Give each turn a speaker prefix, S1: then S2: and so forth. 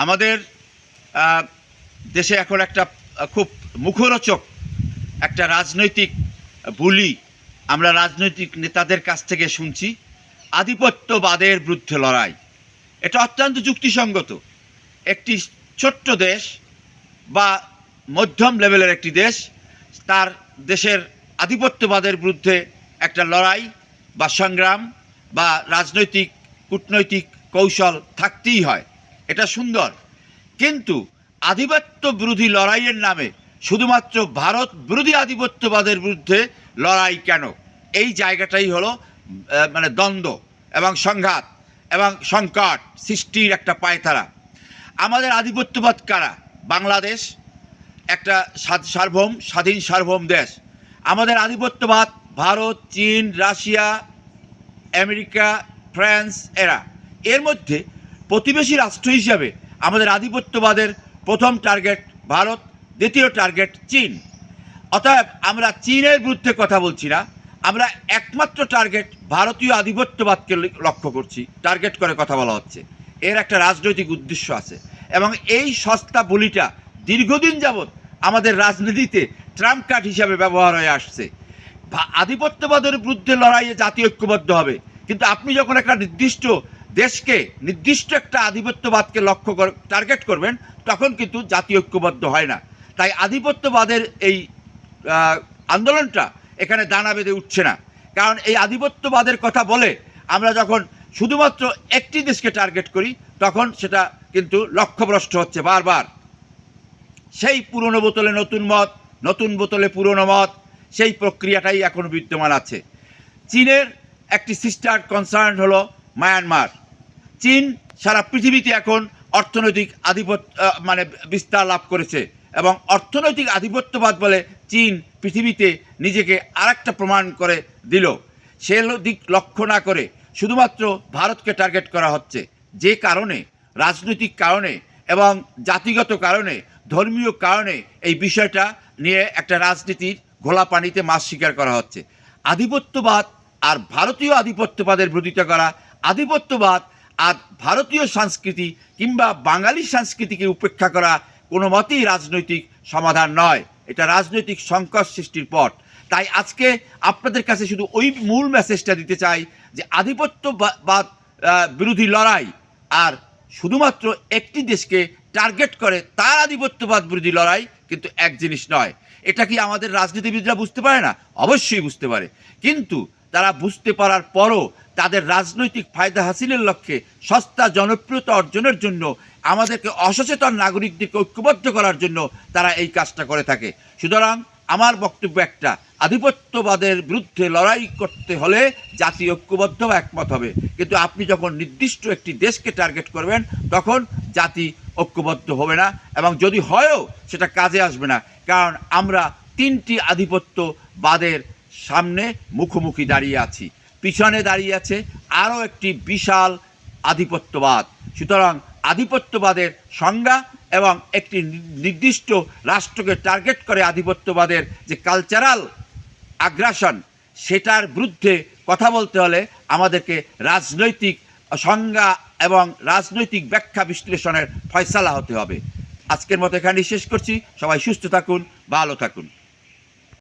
S1: আমাদের দেশে এখন একটা খুব মুখরোচক একটা রাজনৈতিক বুলি আমরা রাজনৈতিক নেতাদের কাছ থেকে শুনছি, আধিপত্যবাদের বিরুদ্ধে লড়াই। এটা অত্যন্ত যুক্তিসঙ্গত। একটি ছোট্ট দেশ বা মধ্যম লেভেলের একটি দেশ, তার দেশের আধিপত্যবাদের বিরুদ্ধে একটা লড়াই বা সংগ্রাম বা রাজনৈতিক কূটনৈতিক কৌশল থাকতেই হয়, এটা সুন্দর। কিন্তু আধিপত্য বিরোধী লড়াইয়ের নামে শুধুমাত্র ভারত বিরোধী আধিপত্যবাদের বিরুদ্ধে লড়াই কেন? এই জায়গাটাই হলো মানে দ্বন্দ্ব এবং সংঘাত এবং সংকট সৃষ্টির একটা পায়তারা। আমাদের আধিপত্যবাদ কারা? বাংলাদেশ একটা স্বাধীন সার্বভৌম দেশ। আমাদের আধিপত্যবাদ ভারত, চীন, রাশিয়া, আমেরিকা, ফ্রান্স, এর মধ্যে প্রতিবেশী রাষ্ট্র হিসাবে আমাদের আধিপত্যবাদের প্রথম টার্গেট ভারত, দ্বিতীয় টার্গেট চীন। অতএব আমরা চীনের বিরুদ্ধে কথা বলছি না, আমরা একমাত্র টার্গেট ভারতীয় আধিপত্যবাদকে লক্ষ্য করছি, টার্গেট করে কথা বলা হচ্ছে। এর একটা রাজনৈতিক উদ্দেশ্য আছে এবং এই সস্তা বলিটা দীর্ঘদিন যাবৎ আমাদের রাজনীতিতে ট্রাম্প কার্ড হিসাবে ব্যবহার হয়ে আসছে। আধিপত্যবাদের বিরুদ্ধে লড়াইয়ে জাতীয় ঐক্যবদ্ধ হবে, কিন্তু আপনি যখন একটা নির্দিষ্ট দেশকে, নির্দিষ্ট একটা আধিপত্যবাদকে লক্ষ্য টার্গেট করবেন, তখন কিন্তু জাতীয় ঐক্যবদ্ধ হয় না। তাই আধিপত্যবাদের এই আন্দোলনটা এখানে দানা বেঁধে উঠছে না। কারণ এই আধিপত্যবাদের কথা বলে আমরা যখন শুধুমাত্র একটি দেশকে টার্গেট করি, তখন সেটা কিন্তু লক্ষ্যভ্রষ্ট হচ্ছে বারবার। সেই পুরনো বোতলে নতুন মদ, নতুন বোতলে পুরনো মদ, সেই প্রক্রিয়াটাই এখন বিদ্যমান আছে। চীনের একটি সিস্টার কনসার্ন হলো মায়ানমার। চীন সারা পৃথিবীতে এখন অর্থনৈতিক আধিপত্য মানে বিস্তার লাভ করেছে এবং অর্থনৈতিক আধিপত্যবাদ বলে চীন পৃথিবীতে নিজেকে আরেকটা প্রমাণ করে দিল। সে দিক লক্ষ্য না করে শুধুমাত্র ভারতকে টার্গেট করা হচ্ছে, যে কারণে রাজনৈতিক কারণে এবং জাতিগত কারণে, ধর্মীয় কারণে এই বিষয়টা নিয়ে একটা রাজনীতির ঘোলা পানিতে মাছ শিকার করা হচ্ছে। আধিপত্যবাদ আর ভারতীয় আধিপত্যবাদের বিরোধিতা করা, আধিপত্যবাদ আর ভারতীয় সংস্কৃতি কিংবা বাঙালি সংস্কৃতিকে উপেক্ষা করা কোনো মতেই রাজনৈতিক সমাধান নয়, এটা রাজনৈতিক সংকট সৃষ্টির পথ। তাই আজকে আপনাদের কাছে শুধু ওই মূল মেসেজটা দিতে চাই যে আধিপত্যবাদ বিরোধী লড়াই আর শুধুমাত্র একটি দেশকে টার্গেট করে তার আধিপত্যবাদ বিরোধী লড়াই কিন্তু এক জিনিস নয়। এটা কি আমাদের রাজনীতিবিদরা বুঝতে পারে না? অবশ্যই বুঝতে পারে, কিন্তু তারা বুঝতে পারার পরও তাদের রাজনৈতিক ফায়দা হাসিলের লক্ষ্যে সস্তা জনপ্রিয়তা অর্জনের জন্য আমাদেরকে অসচেতন নাগরিকদেরকে ঐক্যবদ্ধ করার জন্য তারা এই কাজটা করে থাকে। সুতরাং আমার বক্তব্য একটা, আধিপত্যবাদের বিরুদ্ধে লড়াই করতে হলে জাতি ঐক্যবদ্ধ বা একমত হবে, কিন্তু আপনি যখন নির্দিষ্ট একটি দেশকে টার্গেট করবেন তখন জাতি ঐক্যবদ্ধ হবে না এবং যদি হয়ও সেটা কাজে আসবে না। কারণ আমরা তিনটি আধিপত্যবাদের সামনে মুখোমুখি দাঁড়িয়ে আছি, পিছনে দাঁড়িয়ে আছে আরও একটি বিশাল আধিপত্যবাদ। সুতরাং আধিপত্যবাদের সংজ্ঞা এবং একটি নির্দিষ্ট রাষ্ট্রকে টার্গেট করে আধিপত্যবাদের যে কালচারাল আগ্রাসন, সেটার বিরুদ্ধে কথা বলতে হলে আমাদেরকে রাজনৈতিক সংজ্ঞা এবং রাজনৈতিক ব্যাখ্যা বিশ্লেষণের ফয়সালা হতে হবে। আজকের মতো এখানেই শেষ করছি। সবাই সুস্থ থাকুন, ভালো থাকুন।